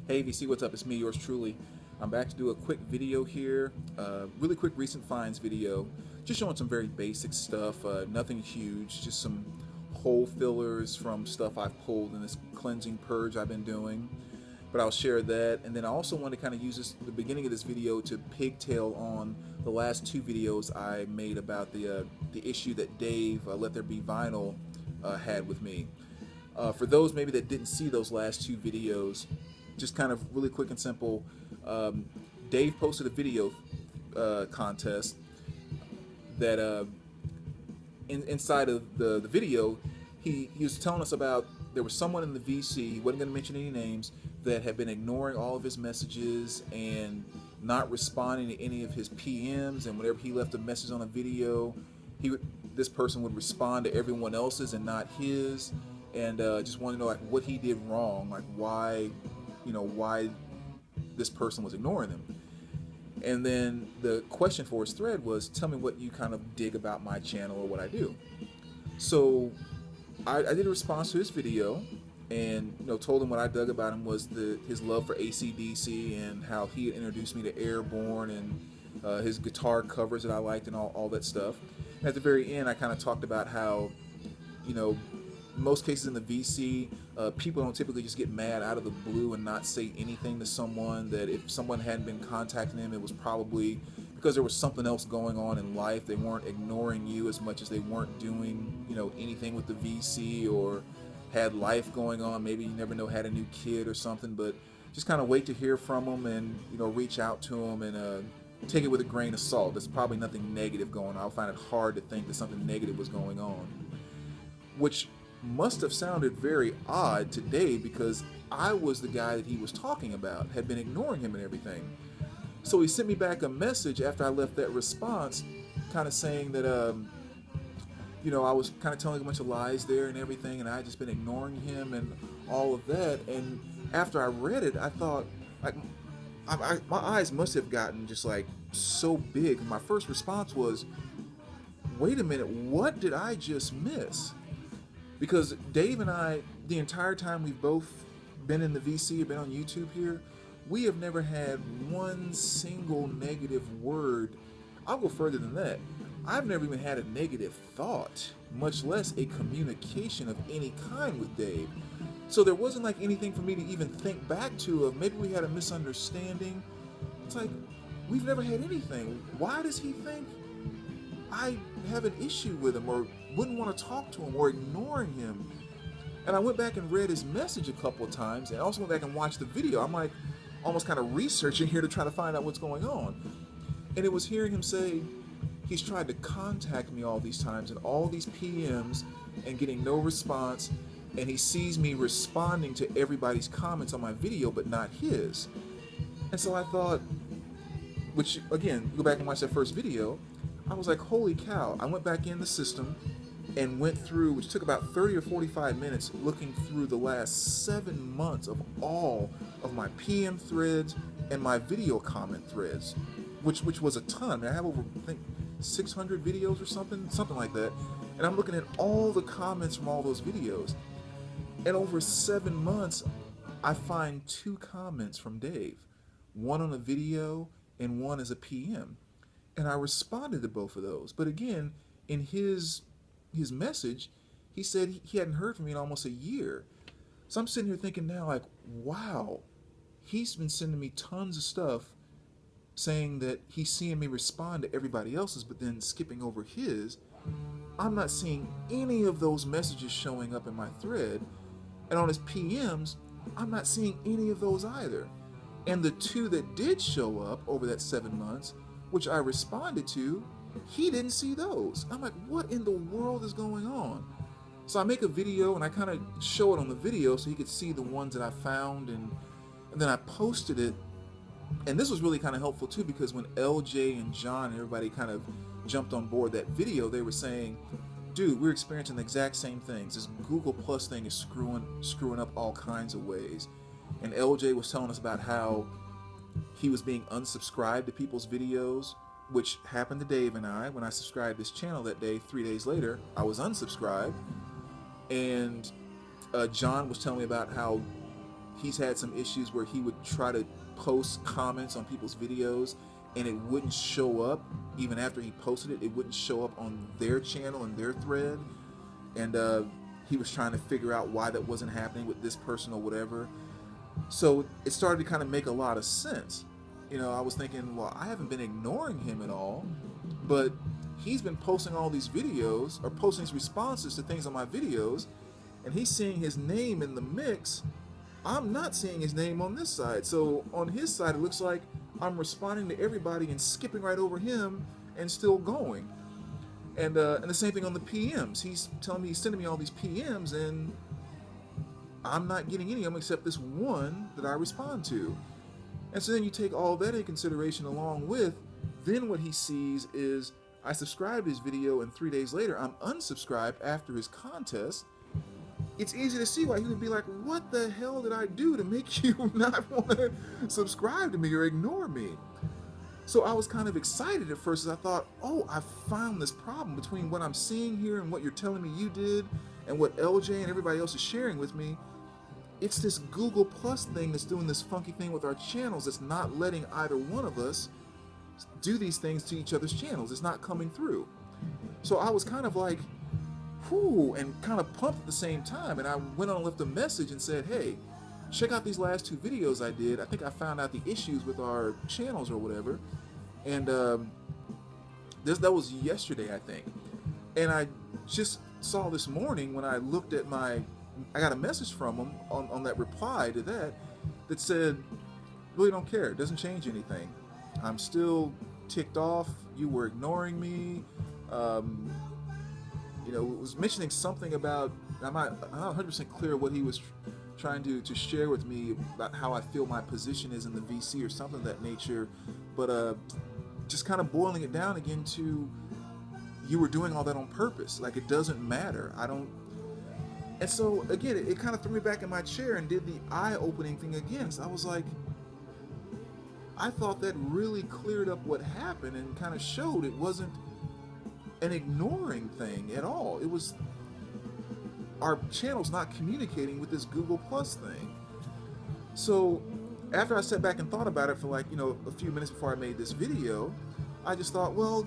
Hey VC, what's up? It's me, yours truly. I'm back to do a quick video here, really quick recent finds video, just showing some very basic stuff, nothing huge, just some hole fillers from stuff I've pulled in this cleansing purge I've been doing. But I'll share that, and then I also want to kind of use the beginning of this video to pigtail on the last two videos I made about the issue that Dave Let There Be Vinyl had with me. For those maybe that didn't see those last two videos, just kind of really quick and simple, Dave posted a video contest that inside of the video, he was telling us about there was someone in the VC, he wasn't going to mention any names, that had been ignoring all of his messages and not responding to any of his PMs, and whenever he left a message on a video, this person would respond to everyone else's and not his, and just wanted to know like what he did wrong, like why this person was ignoring him. And then the question for his thread was, tell me what you kind of dig about my channel or what I do. So I did a response to his video, and told him what I dug about him was his love for AC/DC and how he had introduced me to Airborne and his guitar covers that I liked and all that stuff. And at the very end, I kind of talked about how, most cases in the VC, people don't typically just get mad out of the blue and not say anything to someone, that if someone hadn't been contacting them, it was probably because there was something else going on in life. They weren't ignoring you as much as they weren't doing, anything with the VC, or had life going on. Maybe you never know, had a new kid or something, but just kind of wait to hear from them and, reach out to them and take it with a grain of salt. There's probably nothing negative going on. I find it hard to think that something negative was going on, which must have sounded very odd to Dave because I was the guy that he was talking about, had been ignoring him and everything. So he sent me back a message after I left that response, kind of saying that, I was kind of telling a bunch of lies there and everything, and I had just been ignoring him and all of that. And after I read it, I thought, like, my eyes must have gotten just like so big. My first response was, wait a minute, what did I just miss? Because Dave and I, the entire time we've both been in the VC, been on YouTube here, we have never had one single negative word. I'll go further than that. I've never even had a negative thought, much less a communication of any kind with Dave. So there wasn't like anything for me to even think back to of maybe we had a misunderstanding. It's like, we've never had anything. Why does he think I have an issue with him or wouldn't want to talk to him or ignoring him? And I went back and read his message a couple of times, and I also went back and watched the video. I'm like almost kind of researching here to try to find out what's going on. And it was hearing him say he's tried to contact me all these times and all these PMs and getting no response, and he sees me responding to everybody's comments on my video but not his. And so I thought, which again, go back and watch that first video, I was like, holy cow. I went back in the system and went through, which took about 30 or 45 minutes, looking through the last 7 months of all of my PM threads and my video comment threads, which was a ton. I mean, I have over, I think, 600 videos or something like that. And I'm looking at all the comments from all those videos. And over 7 months, I find 2 comments from Dave, one on a video and one as a PM. And I responded to both of those. But again, in his message, he said he hadn't heard from me in almost a year. So I'm sitting here thinking now, like, wow, he's been sending me tons of stuff saying that he's seeing me respond to everybody else's, but then skipping over his. I'm not seeing any of those messages showing up in my thread. And on his PMs, I'm not seeing any of those either. And the 2 that did show up over that 7 months, which I responded to, he didn't see those. I'm like, what in the world is going on? So I make a video and I kind of show it on the video so he could see the ones that I found, and then I posted it. And this was really kind of helpful too, because when LJ and John and everybody kind of jumped on board that video, they were saying, dude, we're experiencing the exact same things. This Google Plus thing is screwing up all kinds of ways. And LJ was telling us about how he was being unsubscribed to people's videos, which happened to Dave and I. When I subscribed his channel that day, 3 days later, I was unsubscribed. And John was telling me about how he's had some issues where he would try to post comments on people's videos and it wouldn't show up. Even after he posted it, it wouldn't show up on their channel and their thread. And he was trying to figure out why that wasn't happening with this person or whatever. So it started to kind of make a lot of sense. You know, I was thinking, well, I haven't been ignoring him at all, but he's been posting all these videos or posting his responses to things on my videos, and he's seeing his name in the mix. I'm not seeing his name on this side. So on his side, it looks like I'm responding to everybody and skipping right over him and still going. And the same thing on the PMs. He's telling me, he's sending me all these PMs, and I'm not getting any of them except this one that I respond to. And so then you take all that into consideration along with, then what he sees is I subscribed his video and 3 days later I'm unsubscribed after his contest. It's easy to see why he would be like, what the hell did I do to make you not want to subscribe to me or ignore me? So I was kind of excited at first as I thought, oh, I found this problem between what I'm seeing here and what you're telling me you did and what LJ and everybody else is sharing with me. It's this Google Plus thing that's doing this funky thing with our channels that's not letting either one of us do these things to each other's channels. It's not coming through. So I was kind of like, whew, and kind of pumped at the same time. And I went on and left a message and said, hey, check out these last 2 videos I did. I think I found out the issues with our channels or whatever. And that was yesterday, I think. And I just saw this morning when I looked at I got a message from him on that reply to that said, really don't care. It doesn't change anything. I'm still ticked off. You were ignoring me. You know, it was mentioning something about, I'm not 100% clear what he was trying to share with me about how I feel my position is in the VC or something of that nature. But just kind of boiling it down again to, you were doing all that on purpose. Like, it doesn't matter. And so again, it kind of threw me back in my chair and did the eye-opening thing again. So I was like, I thought that really cleared up what happened and kind of showed it wasn't an ignoring thing at all. It was our channel's not communicating with this Google Plus thing. So after I sat back and thought about it for like, a few minutes before I made this video, I just thought, well,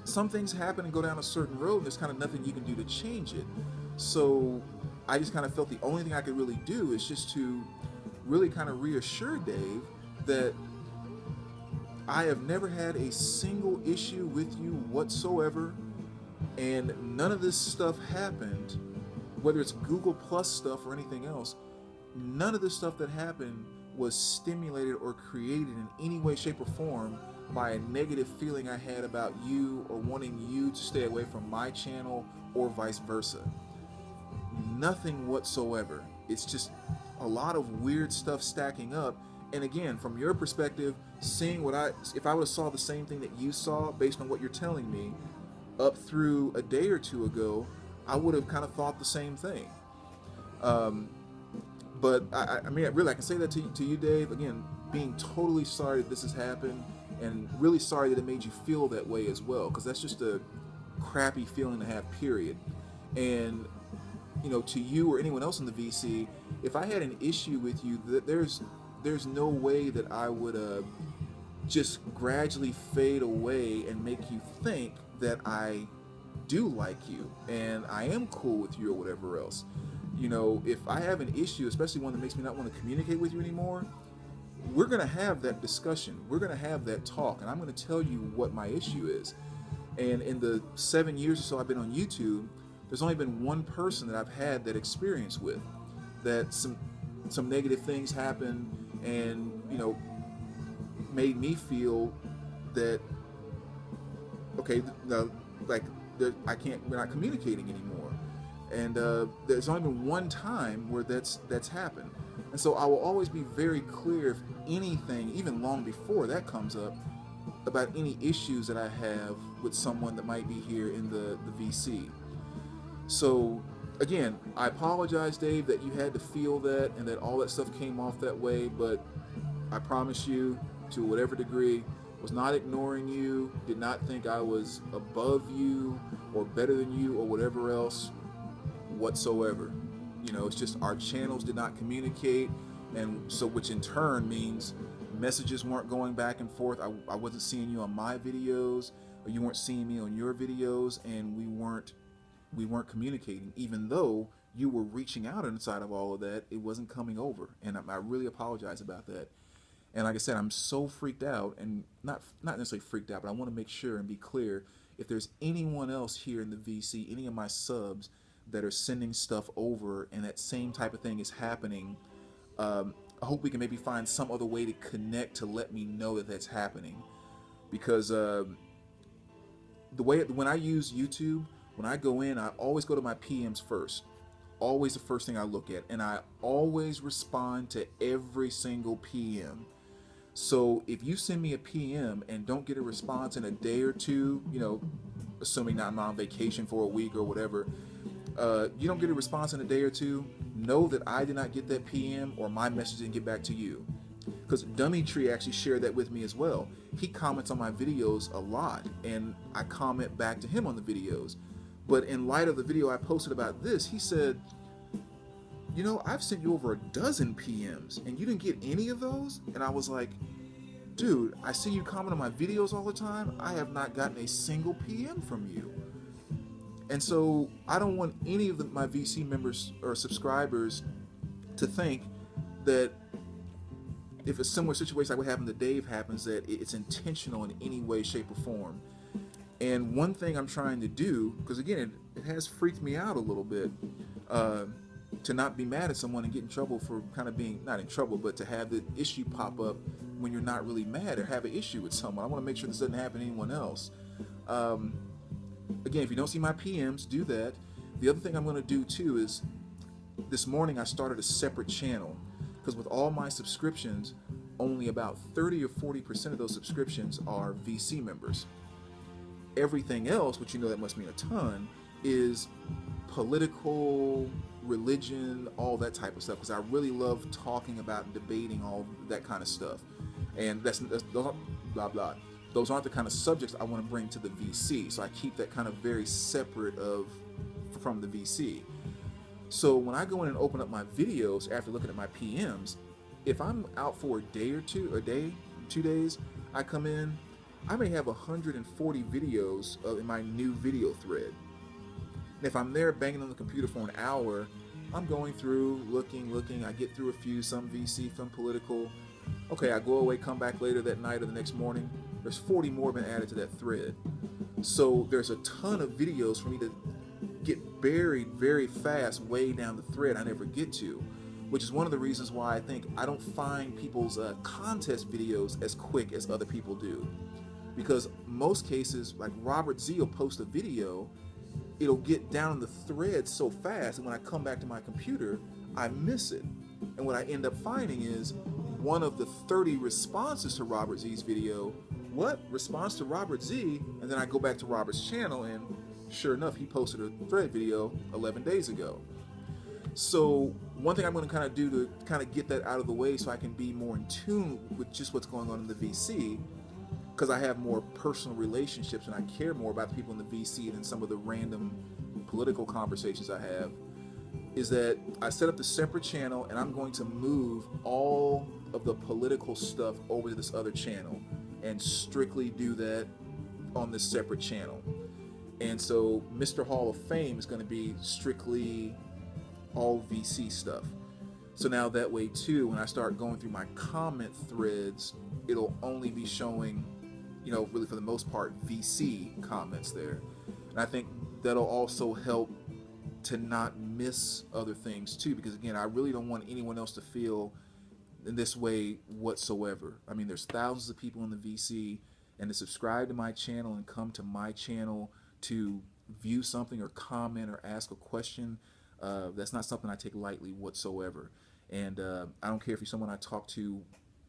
some things happen and go down a certain road and there's kind of nothing you can do to change it. So I just kind of felt the only thing I could really do is just to really kind of reassure Dave that I have never had a single issue with you whatsoever, and none of this stuff happened, whether it's Google Plus stuff or anything else, none of this stuff that happened was stimulated or created in any way, shape, or form by a negative feeling I had about you or wanting you to stay away from my channel or vice versa. Nothing whatsoever. It's just a lot of weird stuff stacking up. And again, from your perspective, seeing if I would have saw the same thing that you saw based on what you're telling me up through a day or two ago, I would have kind of thought the same thing. But I mean, really, I can say that to you, Dave, again, being totally sorry that this has happened and really sorry that it made you feel that way as well, because that's just a crappy feeling to have, period. And to you or anyone else in the VC, if I had an issue with you, there's no way that I would just gradually fade away and make you think that I do like you and I am cool with you or whatever else. If I have an issue, especially one that makes me not want to communicate with you anymore, we're going to have that discussion. We're going to have that talk, and I'm going to tell you what my issue is. And in the 7 years or so I've been on YouTube, there's only been one person that I've had that experience with, that some negative things happened and, made me feel that, okay, we're not communicating anymore. And there's only been one time where that's happened. And so I will always be very clear if anything, even long before that comes up, about any issues that I have with someone that might be here in the VC. So again, I apologize, Dave, that you had to feel that and that all that stuff came off that way, but I promise you, to whatever degree, was not ignoring you, did not think I was above you or better than you or whatever else whatsoever. You know, it's just our channels did not communicate, and so which in turn means messages weren't going back and forth. I wasn't seeing you on my videos, or you weren't seeing me on your videos, and we weren't communicating. Even though you were reaching out inside of all of that, it wasn't coming over, and I really apologize about that. And like I said, I'm so freaked out, and not necessarily freaked out, but I want to make sure and be clear. If there's anyone else here in the VC, any of my subs that are sending stuff over, and that same type of thing is happening, I hope we can maybe find some other way to connect to let me know that that's happening. Because the way when I use YouTube, when I go in, I always go to my PMs first. Always the first thing I look at, and I always respond to every single PM. So if you send me a PM and don't get a response in a day or two, you know, assuming not I'm on vacation for a week or whatever, you don't get a response in a day or two, know that I did not get that PM or my message didn't get back to you. Because Dummy Tree actually shared that with me as well. He comments on my videos a lot, and I comment back to him on the videos. But in light of the video I posted about this, he said, you know, I've sent you over a dozen PMs and you didn't get any of those? And I was like, dude, I see you comment on my videos all the time. I have not gotten a single PM from you. And so I don't want any of my VC members or subscribers to think that if a similar situation like what happened to Dave happens, that it's intentional in any way, shape, or form. And one thing I'm trying to do, because again, it has freaked me out a little bit, to not be mad at someone and get in trouble for kind of being, not in trouble, but to have the issue pop up when you're not really mad or have an issue with someone. I want to make sure this doesn't happen to anyone else. Again, if you don't see my PMs, do that. The other thing I'm going to do too is, this morning I started a separate channel, because with all my subscriptions, only about 30 or 40% of those subscriptions are VC members. Everything else, which you know that must mean a ton, is political, religion, all that type of stuff, because I really love talking about and debating all that kind of stuff. And that's blah blah. Those aren't the kind of subjects I want to bring to the VC, so I keep that kind of very separate from the VC. So when I go in and open up my videos after looking at my PMs, if I'm out for a day or two, 2 days, I come in, I may have 140 videos in my new video thread. And if I'm there banging on the computer for an hour, I'm going through, looking, I get through a few, some VC, some political. Okay, I go away, come back later that night or the next morning, there's 40 more been added to that thread. So there's a ton of videos for me to get buried very fast way down the thread I never get to, which is one of the reasons why I think I don't find people's contest videos as quick as other people do. Because most cases, like Robert Z will post a video, it'll get down in the thread so fast, and when I come back to my computer, I miss it. And what I end up finding is one of the 30 responses to Robert Z's video, what? Response to Robert Z? And then I go back to Robert's channel, and sure enough, he posted a thread video 11 days ago. So one thing I'm going to kind of do to kind of get that out of the way so I can be more in tune with just what's going on in the VC, because I have more personal relationships and I care more about the people in the VC than some of the random political conversations I have, is that I set up the separate channel and I'm going to move all of the political stuff over to this other channel and strictly do that on this separate channel. And so Mr. Hall of Fame is going to be strictly all VC stuff. So now that way too, when I start going through my comment threads, it'll only be showing, you know, really for the most part, VC comments there. And I think that'll also help to not miss other things too, because again, I really don't want anyone else to feel in this way whatsoever. I mean, there's thousands of people in the VC, and to subscribe to my channel and come to my channel to view something or comment or ask a question, that's not something I take lightly whatsoever. And I don't care if you're someone I talk to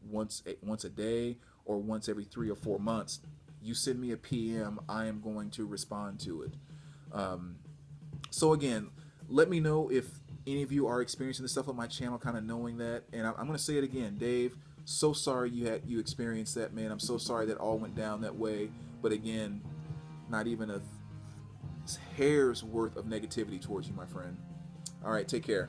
once a day or once every 3 or 4 months. You send me a PM, I am going to respond to it. So again, let me know if any of you are experiencing this stuff on my channel, kind of knowing that. And I'm going to say it again, Dave, so sorry you experienced that, man. I'm so sorry that all went down that way. But again, not even a hair's worth of negativity towards you, my friend. All right, take care.